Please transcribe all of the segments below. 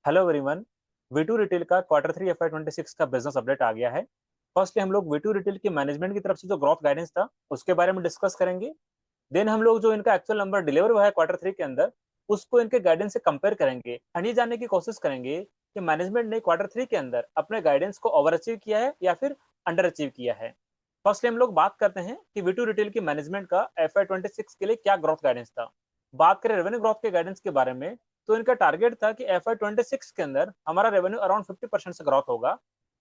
Hello everyone. V two retail का quarter 3 FY26 का business update आ गया है। फर्स्टली हम लोग वी2 रिटेल की मैनेजमेंट की तरफ से जो ग्रोथ गाइडेंस था उसके बारे में डिस्कस करेंगे। देन हम लोग जो इनका एक्चुअल नंबर डिलीवर हुआ है क्वार्टर 3 के अंदर उसको इनके गाइडेंस से कंपेयर करेंगे एंड ये जानने की कोशिश करेंगे कि मैनेजमेंट ने क्वार्टर 3 के अंदर अपने गाइडेंस को ओवर अचीव किया है या फिर अंडर अचीव किया है। फर्स्टली हम लोग बात करते हैं कि वी2 रिटेल की मैनेजमेंट का FY26 के लिए क्या ग्रोथ गाइडेंस था। बात करें रेवेन्यू ग्रोथ के गाइडेंस के बारे में, तो इनका टारगेट था कि FY26 के अंदर हमारा रेवेन्यू अराउंड 50% से ग्रोथ होगा।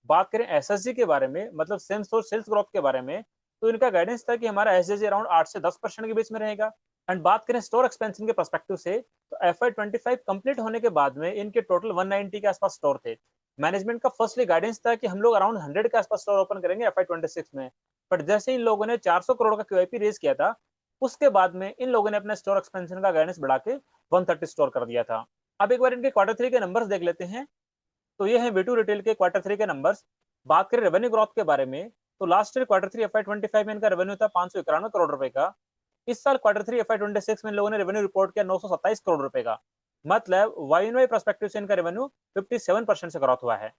बात करें एसएसजी के बारे में, मतलब सेम स्टोर सेल्स ग्रोथ के बारे में, तो इनका गाइडेंस था कि हमारा एसएसजी अराउंड 8 से 10% के बीच में रहेगा। एंड बात करें स्टोर एक्सपेंशन के पर्सपेक्टिव से, तो FY25 कंप्लीट होने के बाद में इनके टोटल 190 के आसपास स्टोर थे। मैनेजमेंट का फर्स्टली गाइडेंस था कि हम लोग अराउंड 100 के आसपास स्टोर ओपन करेंगे FY26 में। बट जैसे इन लोगों ने 400 करोड़ का क्यूआईपी रेज किया था, उसके बाद में इन लोगों ने अपने स्टोर एक्सपेंशन का गाइडेंस बढ़ा के 130 स्टोर कर दिया था। अब एक बार इनके क्वार्टर 3 के नंबर्स देख लेते हैं। तो ये है वी2 रिटेल के क्वार्टर 3 के नंबर्स। बात करें रेवेन्यू ग्रोथ के बारे में, तो लास्ट ईयर क्वार्टर 3 FY25 में इनका रेवेन्यू था 591 करोड़ रुपए का। इस साल क्वार्टर 3 FY26 में इन लोगों ने रेवेन्यू रिपोर्ट किया 927 करोड़ रुपए का। मतलब वाई एन वाई परस्पेक्टिव से इनका रेवेन्यू 57% से ग्रोथ हुआ है।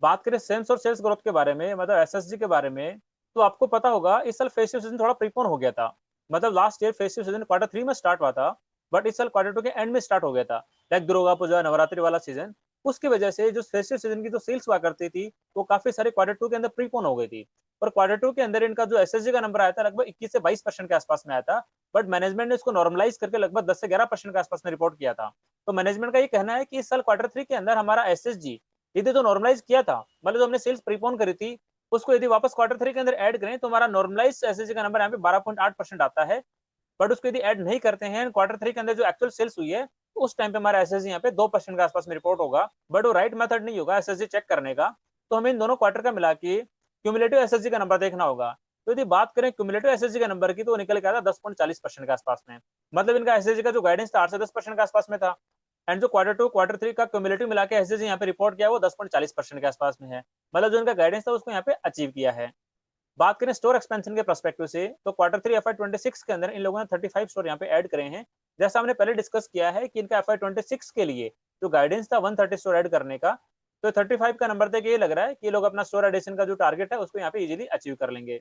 बात करें सेम्स और सेल्स ग्रोथ के बारे में, मतलब एसएसजी के बारे में, तो आपको पता होगा इस साल फेस्टिव सीजन थोड़ा प्रीपोन हो गया था। मतलब last year festive season quarter 3 में स्टार्ट हुआ था, बट इस साल क्वार्टर 2 के एंड में स्टार्ट हो गया था। लाइक दुर्गा पूजा, नवरात्रि वाला सीजन, उसकी वजह से जो फेस्टिव सीजन की जो सेल्स हुआ करती थी वो काफी सारे क्वार्टर 2 के अंदर प्रीपोन हो गई थी। और क्वार्टर 2 के अंदर इनका जो एसएसजी का नंबर आया था लगभग 21 से 22% के आसपास में आया था। बट मैनेजमेंट ने इसको नॉर्मलाइज करके लगभग 10 से 11% के आसपास में रिपोर्ट किया था। तो मैनेजमेंट का ये कहना है कि इस साल क्वार्टर 3 के अंदर हमारा एसएसजी यदि जो नॉर्मलाइज किया था, मतलब जो हमने सेल्स प्रीपोन करी थी, उसको यदि वापस क्वार्टर 3 के अंदर ऐड करें तो हमारा नॉर्मलाइज एसएसजी का नंबर यहाँ पे 12.8% आता है। बट उसको यदि ऐड नहीं करते हैं क्वार्टर 3 के अंदर जो एक्चुअल सेल्स हुई है, तो उस टाइम पे हमारा एसएसजी यहाँ पे 2% के आसपास में रिपोर्ट होगा। बट वो राइट मेथड नहीं होगा एसएसजी चेक करने का। तो हमें इन दोनों क्वार्टर का मिला के क्यूमुलेटिव एसएसजी का नंबर देखना होगा। तो यदि बात करें क्यूमुलेटिव एसएसजी का नंबर की, तो वो निकल के आता 10.40% के आसपास में। मतलब इनका एसएसजी का जो गाइडेंस था 8 से 10% के आसपास में था। एंड जो क्वार्टर 2 क्वार्टर 3 का क्यूमुलेटिव मिला के एसएसजी यहाँ पे रिपोर्ट किया वो 10.40% के आसपास में है। मतलब जो इनका गाइडेंस था उसको यहाँ पे अचीव किया है। बात करें स्टोर एक्सपेंशन के पर्सपेक्टिव से, तो क्वार्टर 3 FY26 के अंदर इन लोगों ने 35 स्टोर यहाँ पे ऐड करे हैं। जैसा हमने पहले डिस्कस किया है कि इनका FY26 के लिए जो गाइडेंस था 130 स्टोर ऐड करने का, तो 35 का नंबर देख ये लग रहा है कि ये लोग अपना स्टोर एडिशन का जो टारगेट है उसको यहाँ पे इजीली अचीव कर लेंगे।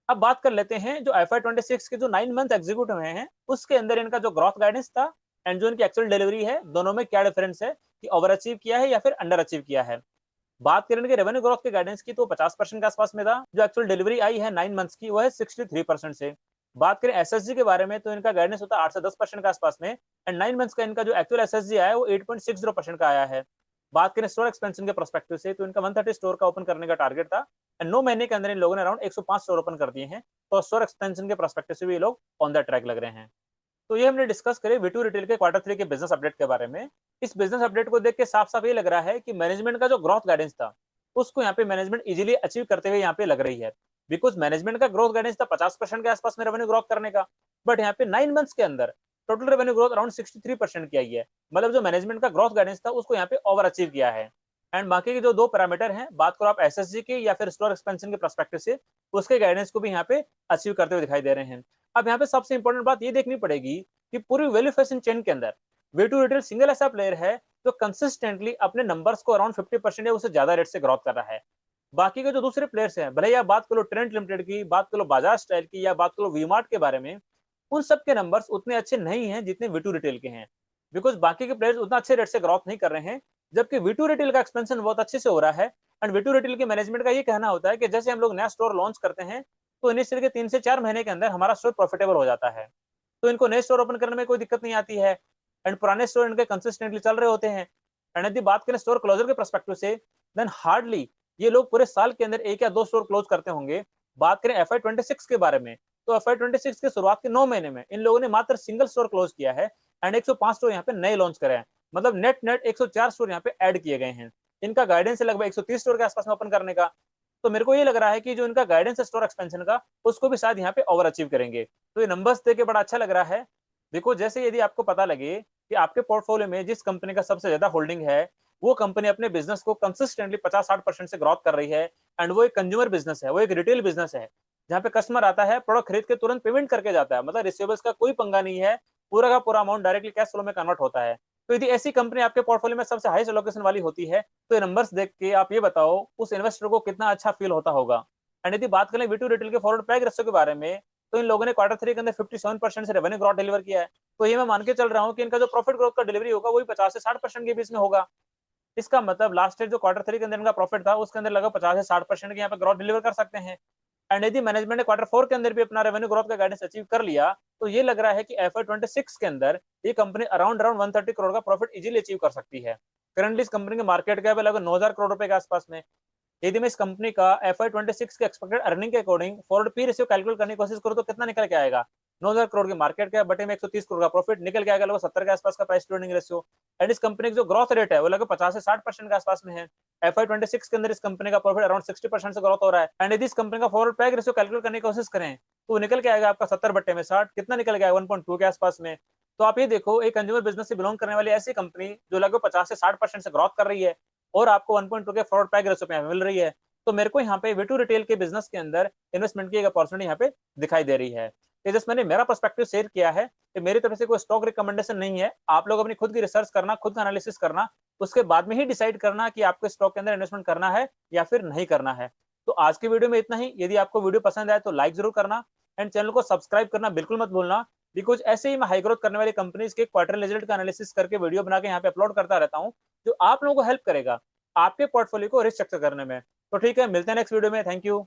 अब बात कर लेते हैं जो FY26 के जो 9 मंथ एग्जीक्यूट हुए हैं उसके अंदर इनका जो ग्रोथ गाइडेंस था एंड जो इनकी एक्चुअल डिलीवरी है, दोनों में क्या डिफरेंस है कि ओवर अचीव किया है या फिर अंडर अचीव किया है। बात करें कि रेवेन्यू ग्रोथ के गाइडेंस की, तो 50% के आसपास में था। जो एक्चुअल डिलीवरी आई है 9 मंथ्स की वो है 63% से। बात करें एसएसजी के बारे में, तो इनका गाइडेंस होता है 8 से 10% के आसपास में। एंड 9 मंथ्स का इनका जो एक्चुअल एसएसजी आया है वो 8.60% का आया है। बात करें स्टोर एक्सपेंशन के पर्सपेक्टिव से, तो इनका 130 स्टोर का ओपन करने का टारगेट था। एंड 9 महीने के अंदर इन लोगों ने अराउंड 105 स्टोर ओपन कर दिए हैं। तो स्टोर एक्सपेंशन के पर्सपेक्टिव से भी ये लोग ऑन द ट्रैक लग रहे हैं। तो ये हमने डिस्कस करे वी2 रिटेल के क्वार्टर 3 के बिजनेस अपडेट के बारे में। इस बिजनेस अपडेट को देख के साफ साफ ये लग रहा है कि मैनेजमेंट का जो ग्रोथ गाइडेंस था उसको यहाँ पे मैनेजमेंट इजीली अचीव करते हुए यहाँ पे लग रही है। बिकॉज मैनेजमेंट का ग्रोथ गाइडेंस था 50% के आसपास में रेवेन्यू ग्रोथ करने का, बट यहाँ पे 9 मंथ्स के अंदर टोटल रेवेन्यू ग्रोथ अराउंड 63% की आई है। मतलब जो मैनेजमेंट का ग्रोथ गाइडेंस था उसको यहाँ पे ओवर अचीव किया है। एंड बाकी के जो दो पैरामीटर हैं, बात करो आप एसएसजी के या फिर स्टोर एक्सपेंशन के पर्सपेक्टिव से, उसके गाइडेंस को भी यहाँ पे अचीव करते हुए दिखाई दे रहे हैं। अब यहाँ पे सबसे इंपॉर्टेंट बात ये देखनी पड़ेगी कि पूरी वैल्यू फैशन चेन के अंदर वी2 रिटेल सिंगल ऐसा प्लेयर है जो कंसिस्टेंटली अपने नंबर्स को अराउंड 50% या उससे ज्यादा रेट से ग्रोथ कर रहा है। बाकी के जो दूसरे प्लेयर्स हैं, भले ही आप बात करो ट्रेंड लिमिटेड की, बात करो बजाज स्टाइल की, या बात करो वीमार्ट के बारे में, उन सब के नंबर्स उतने अच्छे नहीं हैं जितने वी2 रिटेल के हैं। बिकॉज बाकी के प्लेयर्स उतना अच्छे रेट से ग्रोथ नहीं कर रहे हैं, जबकि वी2 रिटेल का एक्सपेंशन बहुत अच्छे से हो रहा है। एंड वी2 रिटेल के मैनेजमेंट का ये कहना होता है कि जैसे हम लोग नया स्टोर लॉन्च करते हैं, तो इनिशियल के 3 से 4 महीने के अंदर हमारा स्टोर प्रॉफिटेबल हो जाता है। तो इनको नए स्टोर ओपन करने में कोई दिक्कत नहीं आती है। एंड पुराने स्टोर इनके कंसिस्टेंटली चल रहे होते हैं। एंड यदि बात करें स्टोर क्लोजर के पर्सपेक्टिव से, देन हार्डली ये लोग पूरे साल के अंदर 1 या 2 स्टोर क्लोज करते होंगे। बात करें FY26 के बारे में, तो FY26 के शुरुआत के 9 महीने में इन लोगों ने मात्र सिंगल स्टोर क्लोज किया है एंड 105 स्टोर यहाँ पे नए लॉन्च करे हैं। मतलब नेट नेट 104 स्टोर यहाँ पे ऐड किए गए हैं। इनका गाइडेंस है लगभग 130 स्टोर के आसपास में ओपन करने का। तो मेरे को ये लग रहा है कि जो इनका गाइडेंस है स्टोर एक्सपेंशन का, उसको भी शायद यहाँ पे ओवर अचीव करेंगे। तो ये नंबर्स देख के बड़ा अच्छा लग रहा है। देखो, जैसे यदि आपको पता लगे कि आपके पोर्टफोलियो में जिस कंपनी का सबसे ज्यादा होल्डिंग है, वो कंपनी अपने बिजनेस को कंसिस्टेंटली 50-60% से ग्रोथ कर रही है, एंड वो एक कंज्यूमर बिजनेस है, वो एक रिटेल बिजनेस है, जहाँ पे कस्टमर आता है, प्रोडक्ट खरीद के तुरंत पेमेंट करके जाता है, मतलब रिसीवेबल्स का कोई पंगा नहीं है, पूरा का पूरा अमाउंट डायरेक्टली कैश फ्लो में कन्वर्ट होता है। तो यदि ऐसी कंपनी आपके पोर्टफोलियो में सबसे हाईएस्ट एलोकेशन वाली होती है, तो ये नंबर्स देख के आप ये बताओ उस इन्वेस्टर को कितना अच्छा फील होता होगा। एंड यदि बात करें वी टू रिटेल के फॉरवर्ड पैग रेशियो के बारे में, तो इन लोगों ने क्वार्टर 3 के अंदर 57% से रेवेन्यू ग्रोथ डिलीवर किया है। तो ये मैं मान के चल रहा हूँ कि इनका जो प्रॉफिट ग्रोथ का डिलीवरी होगा वो भी 50 से 60% के बीच में होगा। इसका मतलब लास्ट ईयर जो क्वार्टर 3 के अंदर इनका प्रॉफिट था, उसके अंदर लगभग 50 से 60% की यहाँ पे ग्रोथ डिलीवर कर सकते हैं। एंड यदि मैनेजमेंट ने क्वार्टर 4 के अंदर भी अपना रेवेन्यू ग्रोथ का गाइडेंस अचीव कर लिया, तो ये लग रहा है कि एफआई 26 के अंदर ये कंपनी अराउंड 130 करोड़ का प्रॉफिट इजीली अचीव कर सकती है। करंटली इस कंपनी की मार्केट कैप है लगभग 9000 करोड़ रुपए के आसपास में। यदि मैं इस कंपनी का एफआई 26 के एक्सपेक्टेड अर्निंग के according forward P ratio calculate करने की कोशिश करूं तो कितना निकल के आएगा? 9000 करोड़ की मार्केट कैप बटे में 130 करोड़ का प्रॉफिट निकल के आएगा लगभग 70 के आसपास का price to earning ratio. And इस कंपनी की जो ग्रोथ रेट है वो लगभग 50 से 60% के आसपास में है। एफआई 26 के अंदर इस कंपनी का प्रॉफिट अराउंड 60% से ग्रोथ हो रहा है। एंड यदि इस कंपनी का फॉरवर्ड पैग रेशियो कैलकुलेट करने की कोशिश करें तो निकल के आएगा आपका 70 बटे में 60, कितना निकल के आएगा 1.2 के आसपास में। तो आप ये देखो एक कंज्यूमर बिजनेस से बिलोंग करने वाली ऐसी कंपनी जो लगभग 50 से 60% से ग्रोथ कर रही है और आपको 1.2 के फॉरवर्ड पैग रेशियो पे मिल रही है, तो मेरे को यहाँ पे वे टू रिटेल के बिजनेस के अंदर इन्वेस्टमेंट की एक अपॉर्चुनिटी यहाँ पे दिखाई दे रही है। ये जस्ट मैंने मेरा पर्सपेक्टिव शेयर किया है कि मेरी तरफ से कोई स्टॉक रिकमेंडेशन नहीं है। आप लोग अपनी खुद की रिसर्च करना, खुद का एनालिसिस करना, उसके बाद में ही डिसाइड करना कि आपको स्टॉक के अंदर इन्वेस्टमेंट करना है या फिर नहीं करना है। तो आज की वीडियो में इतना ही। यदि आपको वीडियो पसंद आए तो लाइक जरूर करना एंड चैनल को सब्सक्राइब करना बिल्कुल मत भूलना, बिकॉज ऐसे ही मैं हाई ग्रोथ करने वाली कंपनीज के क्वार्टर रिजल्ट का एनालिसिस करके वीडियो बना के यहाँ पे अपलोड करता रहता हूँ, जो आप लोगों को हेल्प करेगा आपके पोर्टफोलियो को रिस्ट्रक्चर करने में। तो ठीक है, मिलते हैं नेक्स्ट वीडियो में। Thank you.